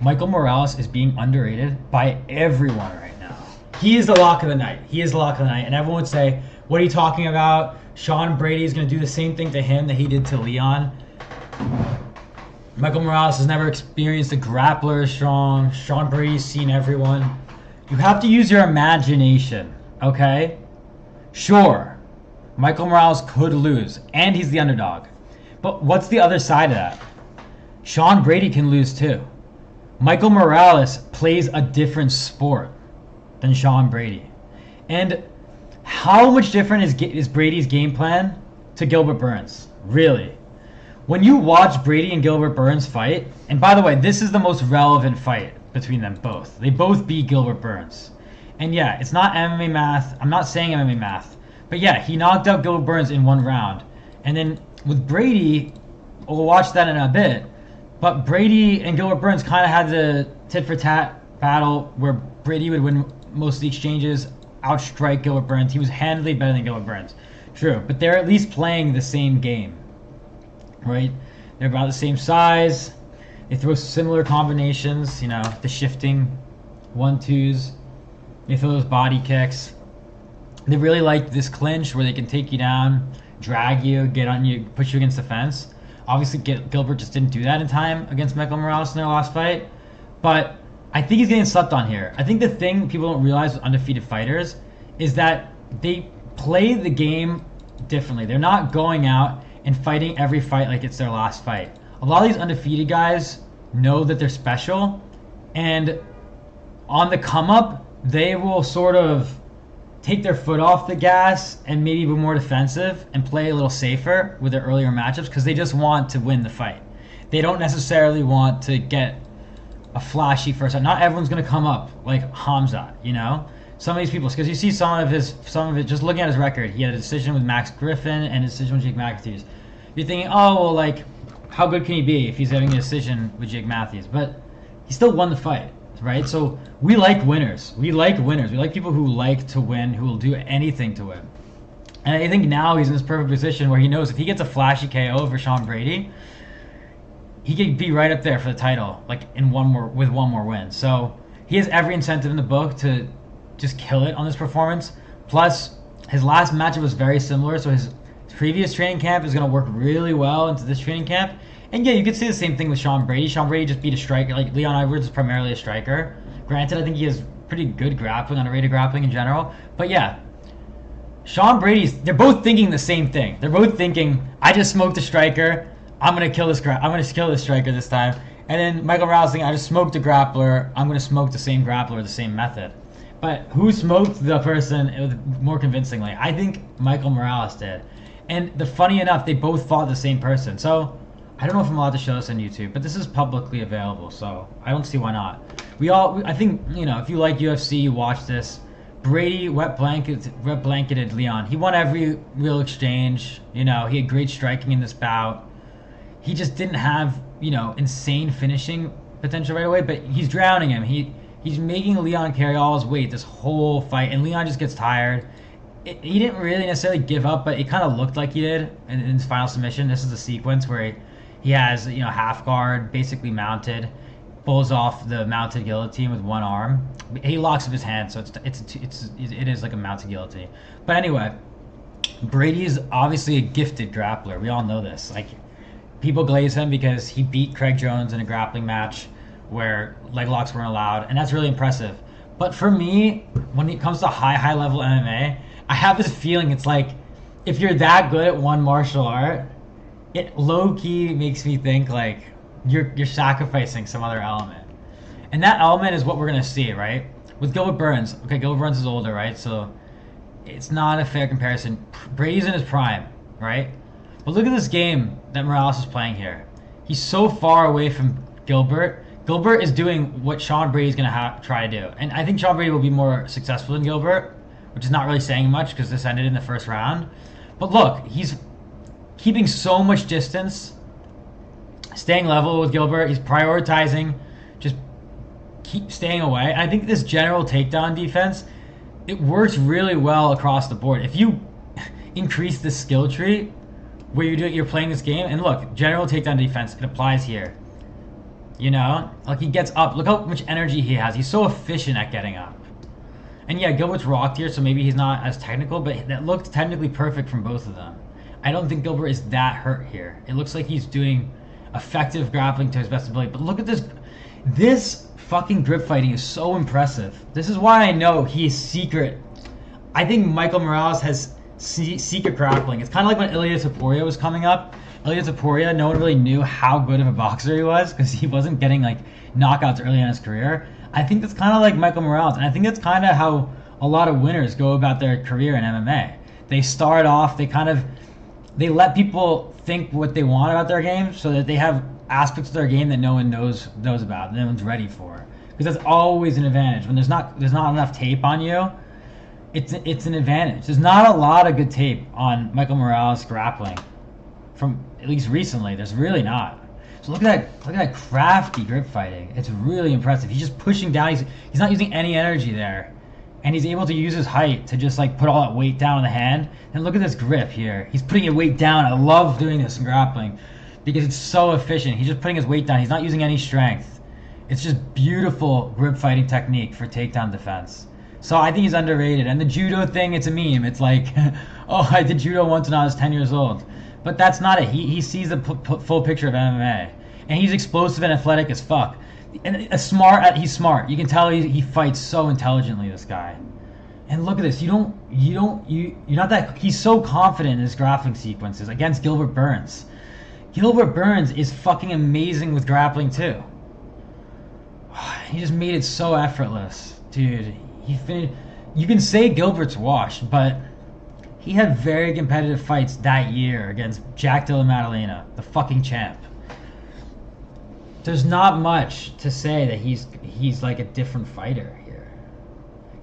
Michael Morales is being underrated by everyone right now. He is the lock of the night. He is the lock of the night. And everyone would say, what are you talking about? Sean Brady is going to do the same thing to him that he did to Leon. Michael Morales has never experienced a grappler as strong. Sean Brady's seen everyone. You have to use your imagination, okay? Sure, Michael Morales could lose, and he's the underdog. But what's the other side of that? Sean Brady can lose too. Michael Morales plays a different sport than Sean Brady. And how much different is Brady's game plan to Gilbert Burns? Really? When you watch Brady and Gilbert Burns fight, and by the way, this is the most relevant fight between them both. They both beat Gilbert Burns. And yeah, it's not MMA math. I'm not saying MMA math. But yeah, he knocked out Gilbert Burns in one round. And then with Brady, we'll watch that in a bit. But Brady and Gilbert Burns kind of had the tit-for-tat battle where Brady would win most of the exchanges, outstrike Gilbert Burns. He was handily better than Gilbert Burns. True, but they're at least playing the same game, right? They're about the same size. They throw similar combinations, you know, the shifting 1-2s. They throw those body kicks. They really like this clinch where they can take you down, drag you, get on you, push you against the fence. Obviously, Gilbert just didn't do that in time against Michael Morales in their last fight. But I think he's getting slept on here. I think the thing people don't realize with undefeated fighters is that they play the game differently. They're not going out and fighting every fight like it's their last fight. A lot of these undefeated guys know that they're special, and on the come up, they will sort of take their foot off the gas and maybe be more defensive and play a little safer with their earlier matchups because they just want to win the fight. They don't necessarily want to get a flashy first time. Not everyone's going to come up like Hamza, you know? Some of these people, because you see some of it, just looking at his record, he had a decision with Max Griffin and a decision with Jake Matthews. You're thinking, oh, well, like, how good can he be if he's having a decision with Jake Matthews? But he still won the fight, right? So we like winners. We like winners. We like people who like to win, who will do anything to win. And I think now he's in this perfect position where he knows if he gets a flashy KO over Sean Brady, he could be right up there for the title, like with one more win. So he has every incentive in the book to just kill it on this performance. Plus, his last matchup was very similar, so his previous training camp is going to work really well into this training camp. And yeah, you could say the same thing with Sean Brady. Sean Brady just beat a striker. Like, Leon Edwards is primarily a striker. Granted, I think he has pretty good grappling, underrated grappling in general. But yeah, Sean they're both thinking the same thing. They're both thinking, I just smoked a striker. I'm going to kill this striker this time. And then Michael Morales thinking, I just smoked a grappler. I'm going to smoke the same grappler, the same method. But who smoked the person more convincingly? I think Michael Morales did. And funny enough, they both fought the same person. So I don't know if I'm allowed to show this on YouTube, but this is publicly available, so I don't see why not. I think, you know, if you like UFC, you watch this. Brady wet blanketed Leon. He won every real exchange. You know, he had great striking in this bout. He just didn't have, you know, insane finishing potential right away, but he's drowning him. He's making Leon carry all his weight this whole fight, and Leon just gets tired. He didn't really necessarily give up, but it kind of looked like he did in his final submission. This is a sequence where he has, you know, half guard, basically mounted, pulls off the mounted guillotine with one arm. He locks up his hand, so it is like a mounted guillotine. But anyway, Brady's obviously a gifted grappler. We all know this. Like, people glaze him because he beat Craig Jones in a grappling match where leg locks weren't allowed, and that's really impressive. But for me, when it comes to high level MMA, I have this feeling it's like if you're that good at one martial art, it low-key makes me think like you're sacrificing some other element. And that element is what we're going to see, right? With Gilbert Burns. Okay, Gilbert Burns is older, right? So it's not a fair comparison. Brady's in his prime, right? But look at this game that Morales is playing here. He's so far away from Gilbert. Gilbert is doing what Sean Brady's going to try to do. And I think Sean Brady will be more successful than Gilbert, which is not really saying much because this ended in the first round. But look, he's keeping so much distance, staying level with Gilbert. He's prioritizing, just keep staying away. And I think this general takedown defense, it works really well across the board. If you increase the skill tree where you're playing this game, and look, general takedown defense, it applies here. You know? Like, he gets up. Look how much energy he has. He's so efficient at getting up. And yeah, Gilbert's rocked here, so maybe he's not as technical, but that looked technically perfect from both of them. I don't think Gilbert is that hurt here. It looks like he's doing effective grappling to his best ability. But look at this. This fucking grip fighting is so impressive. This is why I know he's secret. I think Michael Morales has secret grappling. It's kind of like when Ilya Taporia was coming up. Ilya Taporia, no one really knew how good of a boxer he was because he wasn't getting like knockouts early in his career. I think that's kind of like Michael Morales, and I think that's kind of how a lot of winners go about their career in MMA. They start off, they let people think what they want about their game, so that they have aspects of their game that no one knows about, no one's ready for. Because that's always an advantage. When there's not enough tape on you, it's an advantage. There's not a lot of good tape on Michael Morales grappling, from at least recently. There's really not. So look at that crafty grip fighting. It's really impressive. He's just pushing down. He's not using any energy there, and he's able to use his height to just like put all that weight down on the hand. And look at this grip here. He's putting your weight down. I love doing this in grappling because it's so efficient. He's just putting his weight down. He's not using any strength. It's just beautiful grip fighting technique for takedown defense. So I think he's underrated. And the judo thing, it's a meme. It's like, oh, I did judo once when I was 10 years old. But that's not it. He sees the full picture of MMA, and he's explosive and athletic as fuck. And he's smart. You can tell he fights so intelligently. This guy. And look at this. You're not that. He's so confident in his grappling sequences against Gilbert Burns. Gilbert Burns is fucking amazing with grappling too. He just made it so effortless, dude. You can say Gilbert's washed, but he had very competitive fights that year against Jack Della Maddalena, the fucking champ. There's not much to say that he's like a different fighter here.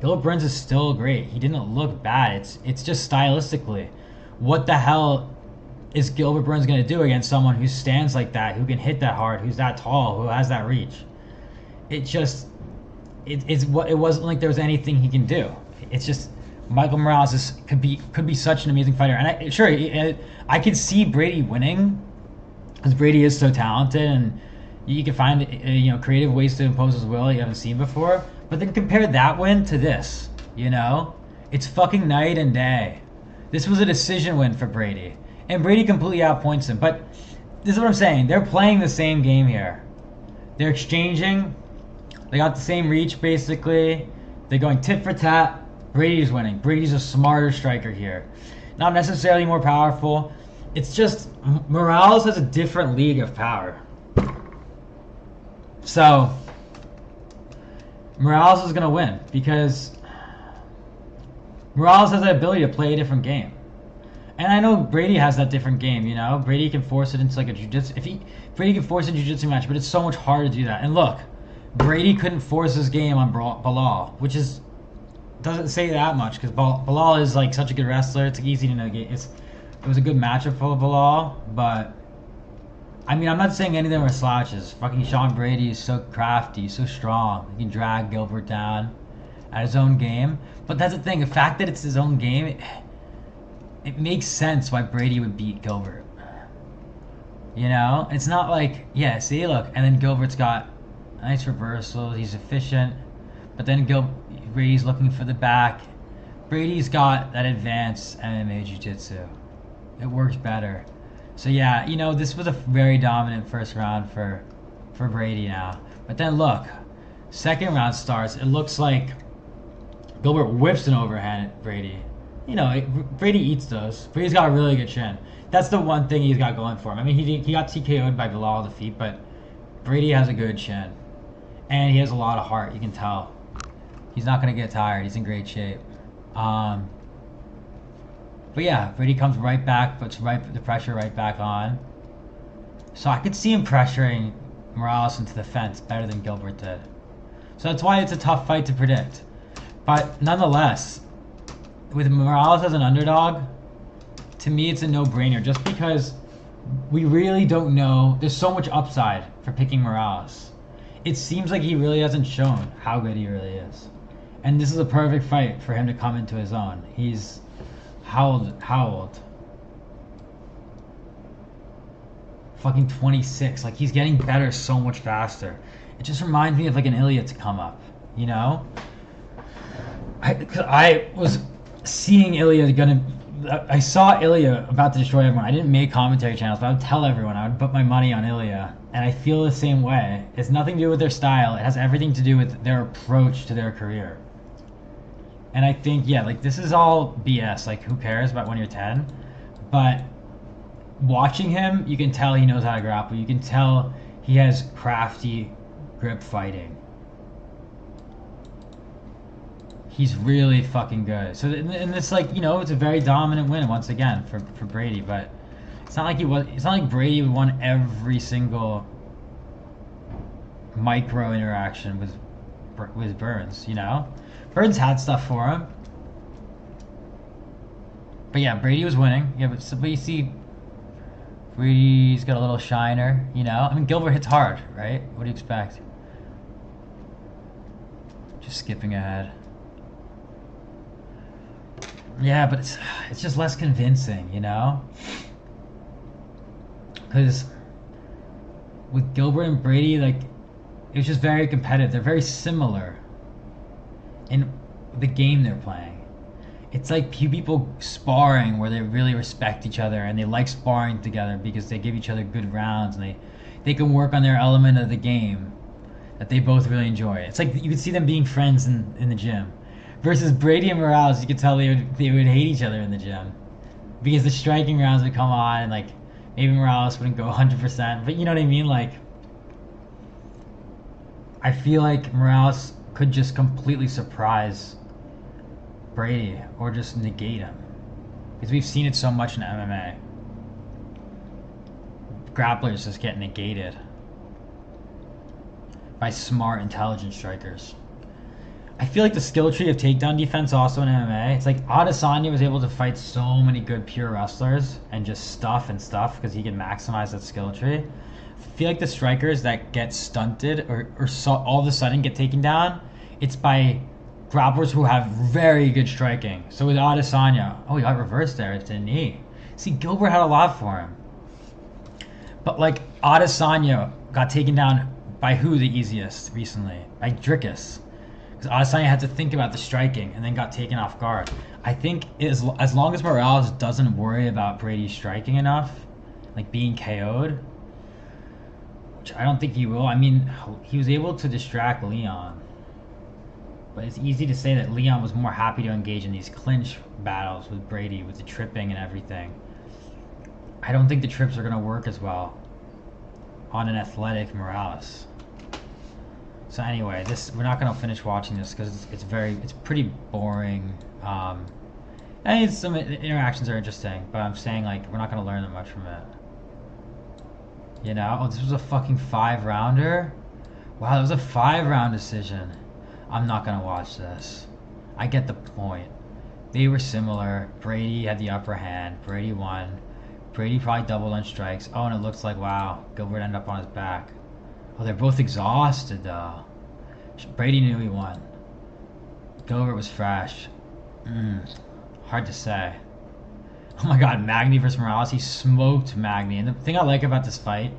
Gilbert Burns is still great. He didn't look bad. It's just stylistically, what the hell is Gilbert Burns going to do against someone who stands like that, who can hit that hard, who's that tall, who has that reach? It wasn't like there was anything he can do. It's just Michael Morales could be such an amazing fighter, and I could see Brady winning because Brady is so talented, and you can find creative ways to impose his will you haven't seen before. But then compare that win to this. It's fucking night and day. This was a decision win for Brady, and Brady completely outpoints him. But this is what I'm saying. They're playing the same game here. They're exchanging. They got the same reach basically. They're going tit for tat. Brady's winning. Brady's a smarter striker here. Not necessarily more powerful. It's just Morales has a different league of power. So Morales is going to win because Morales has the ability to play a different game. And I know Brady has that different game, Brady can force it into like a jiu-jitsu. Brady can force a jiu-jitsu match, but it's so much harder to do that. And look, Brady couldn't force his game on Bilal, which doesn't say that much because Bilal is like such a good wrestler. It's easy to negate. It was a good matchup for Bilal, but I mean, I'm not saying any of them are slouches. Fucking Sean Brady is so crafty, so strong. He can drag Gilbert down at his own game. But that's the thing. The fact that it's his own game, it makes sense why Brady would beat Gilbert. It's not like, yeah, see, look, and then Gilbert's got nice reversals. He's efficient, but then Brady's looking for the back. Brady's got that advanced MMA jiu-jitsu. It works better. So yeah, this was a very dominant first round for Brady now. But then look, second round starts. It looks like Gilbert whips an overhand at Brady. Brady eats those. Brady's got a really good chin. That's the one thing he's got going for him. I mean, he got TKO'd by Bilal defeat, but Brady has a good chin. And he has a lot of heart, you can tell. He's not going to get tired. He's in great shape. But yeah, Brady comes right back, puts the pressure right back on. So I could see him pressuring Morales into the fence better than Gilbert did. So that's why it's a tough fight to predict. But nonetheless, with Morales as an underdog, to me it's a no-brainer just because we really don't know. There's so much upside for picking Morales. It seems like he really hasn't shown how good he really is. And this is a perfect fight for him to come into his own. He's how old? fucking 26. Like, he's getting better so much faster. It just reminds me of like an Ilya to come up, you know? I was seeing Ilya gonna. I saw Ilya about to destroy everyone. I didn't make commentary channels, but I would tell everyone. I would put my money on Ilya, and I feel the same way. It's nothing to do with their style. It has everything to do with their approach to their career. And I think, yeah, like this is all BS. Like, who cares about when you're 10? But watching him, you can tell he knows how to grapple. You can tell he has crafty grip fighting. He's really fucking good. So, and it's like, you know, it's a very dominant win once again for Brady. But it's not like he was. It's not like Brady won every single micro interaction with Burns. You know, Burns had stuff for him. But yeah, Brady was winning. Yeah, but you see, Brady's got a little shiner. You know, I mean, Gilbert hits hard, right? What do you expect? Just skipping ahead. Yeah, but it's just less convincing, you know? Because with Gilbert and Brady, like, it was just very competitive. They're very similar in the game they're playing. It's like people sparring where they really respect each other and they like sparring together because they give each other good rounds and they can work on their element of the game that they both really enjoy. It's like you could see them being friends in the gym. Versus Brady and Morales, you could tell they would hate each other in the gym because the striking rounds would come on and like maybe Morales wouldn't go 100%, but you know what I mean. Like, I feel like Morales could just completely surprise Brady or just negate him because we've seen it so much in MMA. Grapplers just get negated by smart, intelligent strikers. I feel like the skill tree of takedown defense also in MMA. It's like Adesanya was able to fight so many good pure wrestlers and just stuff because he can maximize that skill tree. I feel like the strikers that get stunted or all of a sudden get taken down, it's by grapplers who have very good striking. So with Adesanya, he got reversed there. It's a knee. See, Gilbert had a lot for him. But like Adesanya got taken down by who the easiest recently? By Dricus. Because Adesanya had to think about the striking and then got taken off guard. I think as long as Morales doesn't worry about Brady striking enough, like being KO'd, which I don't think he will. I mean, he was able to distract Leon. But it's easy to say that Leon was more happy to engage in these clinch battles with Brady, with the tripping and everything. I don't think the trips are going to work as well on an athletic Morales. So anyway, we're not gonna finish watching this because it's pretty boring. And some interactions are interesting, but I'm saying like we're not gonna learn that much from it. You know? Oh, this was a fucking 5-rounder. Wow, that was a 5-round decision. I'm not gonna watch this. I get the point. They were similar. Brady had the upper hand. Brady won. Brady probably doubled on strikes. Oh, and it looks like wow, Gilbert ended up on his back. Oh, they're both exhausted, though. Brady knew he won. Gilbert was fresh. Hard to say. Oh my god, Magny versus Morales. He smoked Magny. And the thing I like about this fight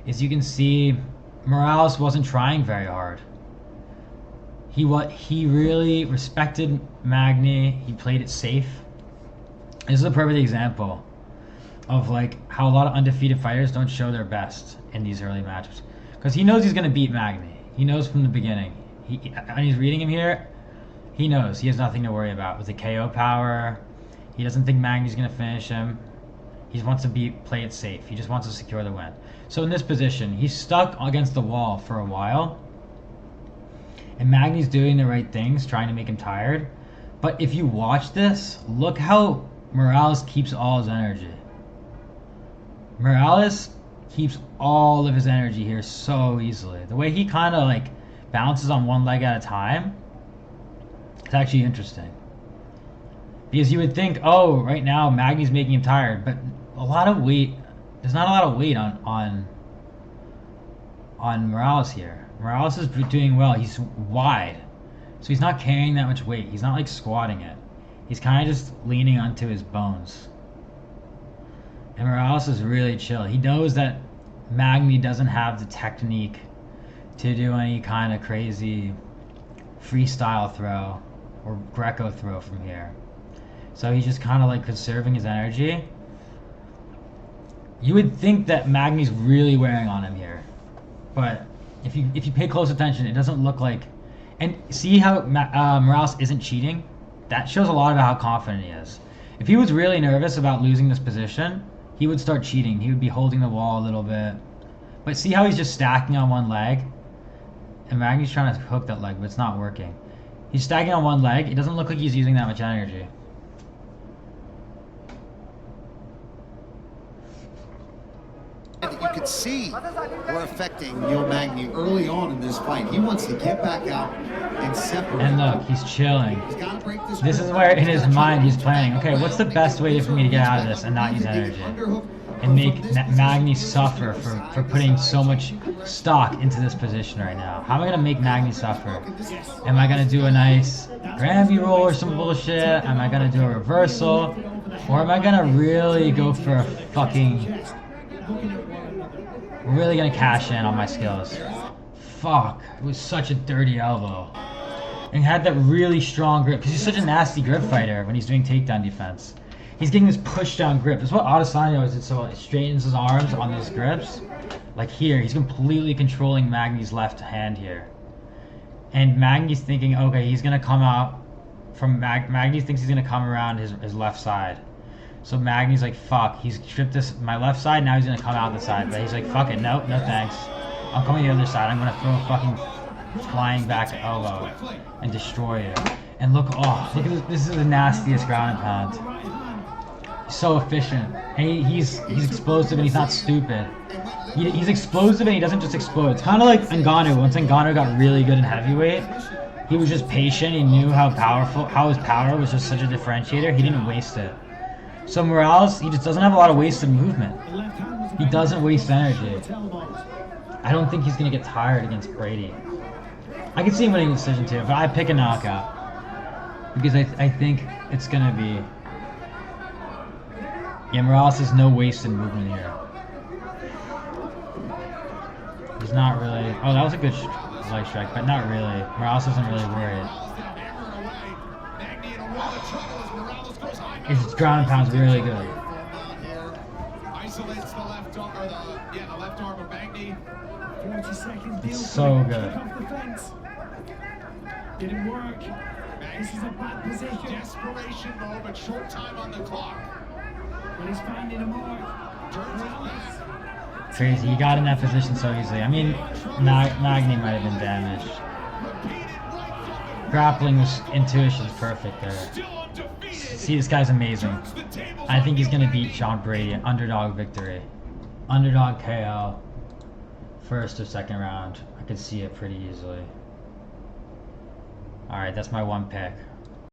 is you can see Morales wasn't trying very hard. He really respected Magny. He played it safe. This is a perfect example of like how a lot of undefeated fighters don't show their best in these early matches. Because he knows he's going to beat Magny. He knows from the beginning. And he's reading him here. He knows. He has nothing to worry about. With the KO power, he doesn't think Magny's going to finish him. He just wants to play it safe. He just wants to secure the win. So in this position, he's stuck against the wall for a while. And Magny's doing the right things, trying to make him tired. But if you watch this, look how Morales keeps all his energy. Morales keeps all of his energy here so easily. The way he kind of like bounces on one leg at a time, it's actually interesting. Because you would think, oh, right now Magny's making him tired, but a lot of weight. There's not a lot of weight on Morales here. Morales is doing well. He's wide, so he's not carrying that much weight. He's not like squatting it. He's kind of just leaning onto his bones. And Morales is really chill. He knows that Magny doesn't have the technique to do any kind of crazy freestyle throw or Greco throw from here. So he's just kind of like conserving his energy. You would think that Magny's really wearing on him here, but if you pay close attention, it doesn't look like. And see how Morales isn't cheating? That shows a lot about how confident he is. If he was really nervous about losing this position, he would start cheating. He would be holding the wall a little bit. But see how he's just stacking on one leg? And Magny's trying to hook that leg, but it's not working. He's stacking on one leg. It doesn't look like he's using that much energy. You could see were affecting Neil Magny early on in this fight. He wants to get back out and separate. And look, he's chilling. This is where in his mind he's planning, okay, what's the best way for me to get out of this and not use energy? And make Magny suffer for putting so much stock into this position right now. How am I going to make Magny suffer? Am I going to do a nice Grammy roll or some bullshit? Am I going to do a reversal? Or am I going to really go for a fucking... Really going to cash in on my skills? Fuck. It was such a dirty elbow. And he had that really strong grip, because he's such a nasty grip fighter when he's doing takedown defense. He's getting this push down grip. That's what Adesanya always did so well. He straightens his arms on those grips. Like here, he's completely controlling Magny's left hand here. And Magny's thinking, okay, he's going to come out from... Magny thinks he's going to come around his left side. So Magny's like, fuck, he's stripped this my left side, now he's going to come out the side. But he's like, fuck it, no thanks. I'm coming the other side. I'm going to throw a fucking flying back elbow and destroy you. And look at this. This is the nastiest ground and pound. So efficient. And he's explosive and he's not stupid. He's explosive and he doesn't just explode. It's kind of like Ngannou. Once Ngannou got really good in heavyweight, he was just patient. He knew how his power was just such a differentiator. He didn't waste it. So Morales, he just doesn't have a lot of wasted movement. He doesn't waste energy. I don't think he's going to get tired against Brady. I can see him winning a decision too, but I pick a knockout. Because I think it's going to be... Yeah, Morales has no wasted movement here. He's not really... Oh, that was a good leg strike, but not really. Morales isn't really worried. His ground and pound's really good. Isolates the left arm, or the left arm of Magny. 40 seconds. It's so good. Didn't work. This is a bad position. Desperation mode, but short time on the clock. But he's finding a mark. Turns it back. Crazy, he got in that position so easily. I mean, Magny might have been damaged. Grappling was intuition's perfect there. See, this guy's amazing. I think he's gonna beat Sean Brady. Underdog victory. Underdog KO. First or second round. I could see it pretty easily. Alright, that's my one pick.